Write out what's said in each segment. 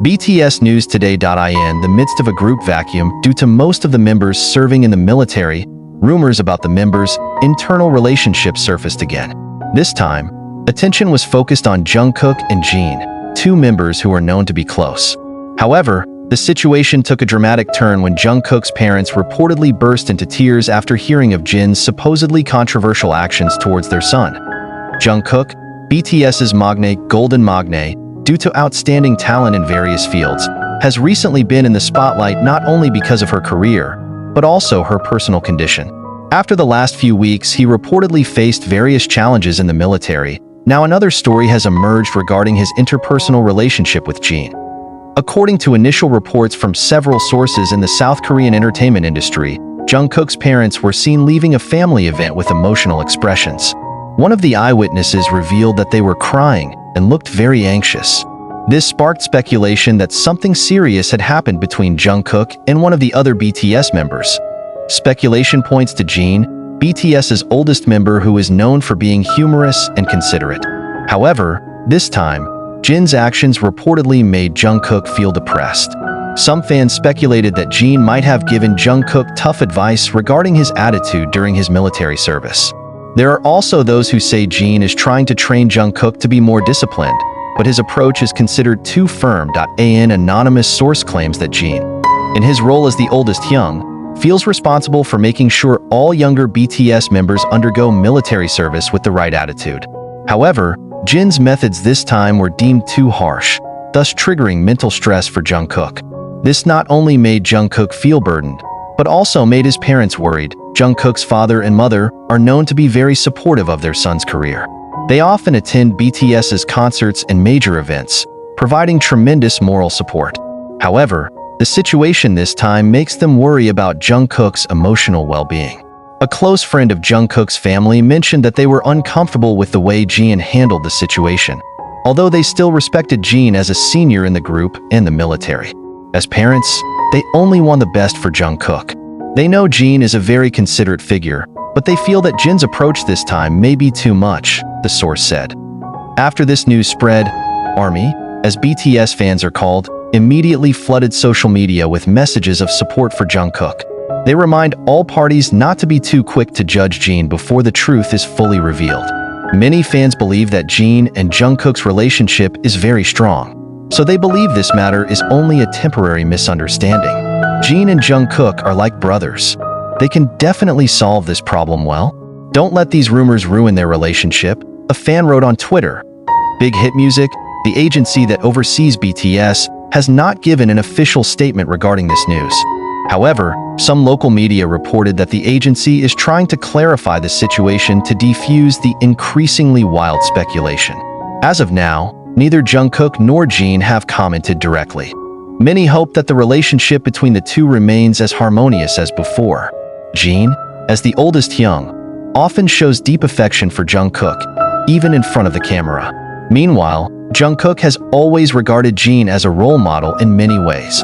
BTS News Today.in. The midst of a group vacuum due to most of the members serving in the military, rumors about the members' internal relationship surfaced again. This time, attention was focused on Jungkook and Jin, two members who are known to be close. However, the situation took a dramatic turn when Jungkook's parents reportedly burst into tears after hearing of Jin's supposedly controversial actions towards their son. Jungkook, BTS's golden magne, due to outstanding talent in various fields, has recently been in the spotlight not only because of her career, but also her personal condition. After the last few weeks, he reportedly faced various challenges in the military. Now another story has emerged regarding his interpersonal relationship with Jin. According to initial reports from several sources in the South Korean entertainment industry, Jungkook's parents were seen leaving a family event with emotional expressions. One of the eyewitnesses revealed that they were crying and looked very anxious. This sparked speculation that something serious had happened between Jungkook and one of the other BTS members. Speculation points to Jin, BTS's oldest member, who is known for being humorous and considerate. However, this time, Jin's actions reportedly made Jungkook feel depressed. Some fans speculated that Jin might have given Jungkook tough advice regarding his attitude during his military service. There are also those who say Jin is trying to train Jungkook to be more disciplined, but his approach is considered too firm. An anonymous source claims that Jin, in his role as the oldest young, feels responsible for making sure all younger BTS members undergo military service with the right attitude. However, Jin's methods this time were deemed too harsh, thus triggering mental stress for Jungkook. This not only made Jungkook feel burdened, but also made his parents worried. Jungkook's father and mother are known to be very supportive of their son's career. They often attend BTS's concerts and major events, providing tremendous moral support. However, the situation this time makes them worry about Jungkook's emotional well-being. A close friend of Jungkook's family mentioned that they were uncomfortable with the way Jin handled the situation, although they still respected Jin as a senior in the group and the military. As parents, they only want the best for Jungkook. They know Jin is a very considerate figure, but they feel that Jin's approach this time may be too much, the source said. After this news spread, ARMY, as BTS fans are called, immediately flooded social media with messages of support for Jungkook. They remind all parties not to be too quick to judge Jin before the truth is fully revealed. Many fans believe that Jin and Jungkook's relationship is very strong, so they believe this matter is only a temporary misunderstanding. Jin and Jungkook are like brothers. They can definitely solve this problem well. Don't let these rumors ruin their relationship, a fan wrote on Twitter. Big Hit Music, the agency that oversees BTS, has not given an official statement regarding this news. However, some local media reported that the agency is trying to clarify the situation to defuse the increasingly wild speculation. As of now, neither Jungkook nor Jin have commented directly. Many hope that the relationship between the two remains as harmonious as before. Jin, as the oldest young, often shows deep affection for Jungkook, even in front of the camera. Meanwhile, Jungkook has always regarded Jin as a role model in many ways.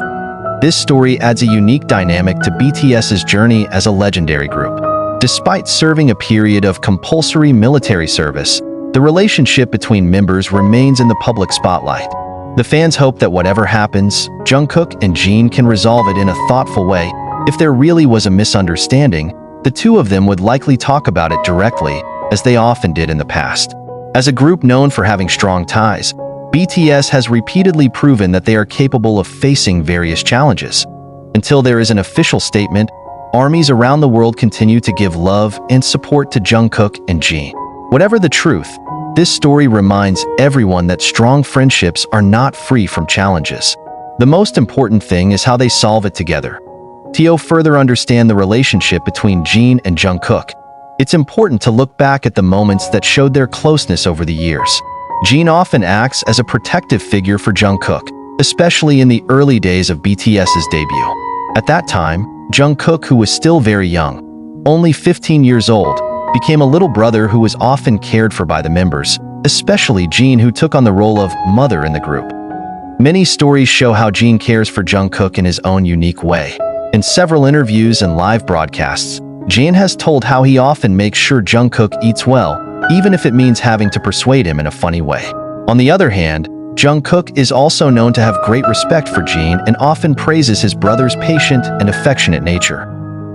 This story adds a unique dynamic to BTS's journey as a legendary group. Despite serving a period of compulsory military service, the relationship between members remains in the public spotlight. The fans hope that whatever happens, Jungkook and Jin can resolve it in a thoughtful way. If there really was a misunderstanding, the two of them would likely talk about it directly, as they often did in the past. As a group known for having strong ties, BTS has repeatedly proven that they are capable of facing various challenges. Until there is an official statement, armies around the world continue to give love and support to Jungkook and Jin. Whatever the truth, this story reminds everyone that strong friendships are not free from challenges. The most important thing is how they solve it together. To further understand the relationship between Jin and Jungkook, it's important to look back at the moments that showed their closeness over the years. Jin often acts as a protective figure for Jungkook, especially in the early days of BTS's debut. At that time, Jungkook, who was still very young, only 15 years old, became a little brother who was often cared for by the members, especially Jin, who took on the role of mother in the group. Many stories show how Jin cares for Jungkook in his own unique way. In several interviews and live broadcasts, Jin has told how he often makes sure Jungkook eats well, even if it means having to persuade him in a funny way. On the other hand, Jungkook is also known to have great respect for Jin and often praises his brother's patient and affectionate nature.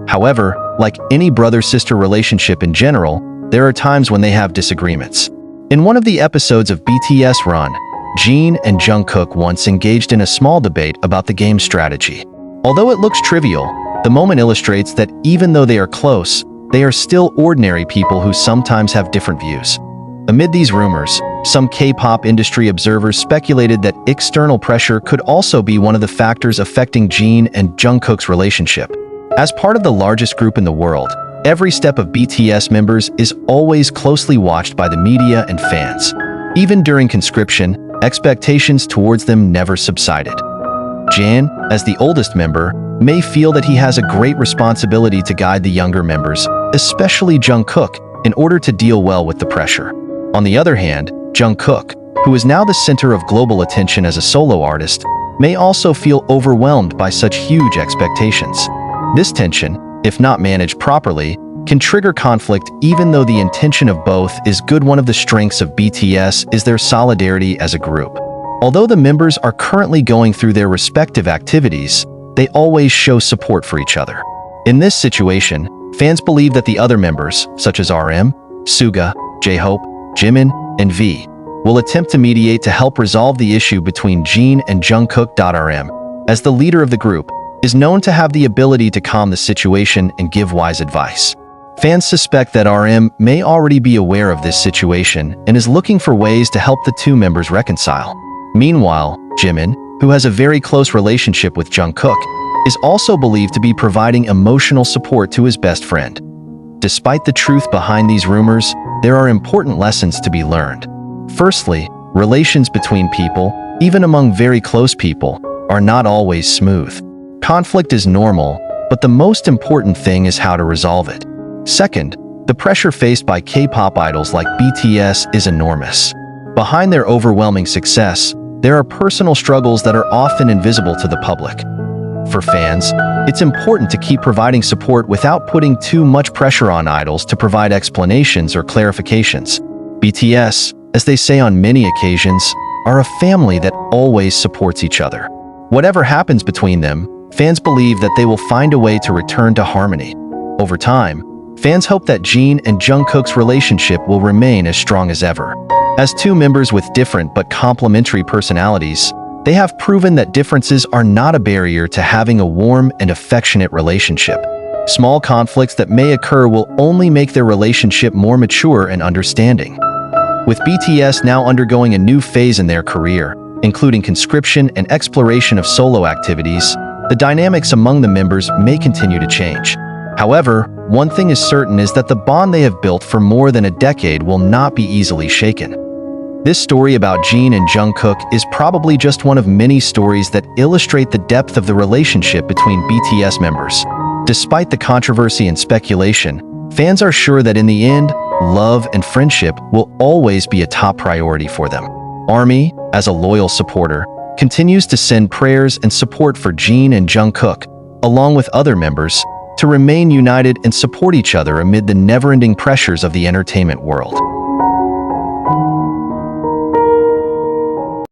However, like any brother-sister relationship in general, there are times when they have disagreements. In one of the episodes of BTS Run, Jin and Jungkook once engaged in a small debate about the game's strategy. Although it looks trivial, the moment illustrates that even though they are close, they are still ordinary people who sometimes have different views. Amid these rumors, some K-pop industry observers speculated that external pressure could also be one of the factors affecting Jin and Jungkook's relationship. As part of the largest group in the world, every step of BTS members is always closely watched by the media and fans. Even during conscription, expectations towards them never subsided. Jin, as the oldest member, may feel that he has a great responsibility to guide the younger members, especially Jungkook, in order to deal well with the pressure. On the other hand, Jungkook, who is now the center of global attention as a solo artist, may also feel overwhelmed by such huge expectations. This tension, if not managed properly, can trigger conflict even though the intention of both is good. One of the strengths of BTS is their solidarity as a group. Although the members are currently going through their respective activities, they always show support for each other. In this situation, fans believe that the other members, such as RM, Suga, J-Hope, Jimin, and V, will attempt to mediate to help resolve the issue between Jin and Jungkook. RM, as the leader of the group, is known to have the ability to calm the situation and give wise advice. Fans suspect that RM may already be aware of this situation and is looking for ways to help the two members reconcile. Meanwhile, Jimin, who has a very close relationship with Jungkook, is also believed to be providing emotional support to his best friend. Despite the truth behind these rumors, there are important lessons to be learned. Firstly, relations between people, even among very close people, are not always smooth. Conflict is normal, but the most important thing is how to resolve it. Second, the pressure faced by K-pop idols like BTS is enormous. Behind their overwhelming success, there are personal struggles that are often invisible to the public. For fans, it's important to keep providing support without putting too much pressure on idols to provide explanations or clarifications. BTS, as they say on many occasions, are a family that always supports each other. Whatever happens between them, fans believe that they will find a way to return to harmony. Over time, fans hope that Jin and Jungkook's relationship will remain as strong as ever. As two members with different but complementary personalities, they have proven that differences are not a barrier to having a warm and affectionate relationship. Small conflicts that may occur will only make their relationship more mature and understanding. With BTS now undergoing a new phase in their career, including conscription and exploration of solo activities, the dynamics among the members may continue to change. However, one thing is certain is that the bond they have built for more than a decade will not be easily shaken. This story about Jin and Jungkook is probably just one of many stories that illustrate the depth of the relationship between BTS members. Despite the controversy and speculation, fans are sure that in the end, love and friendship will always be a top priority for them. ARMY, as a loyal supporter, continues to send prayers and support for Jin and Jungkook, along with other members, to remain united and support each other amid the never-ending pressures of the entertainment world.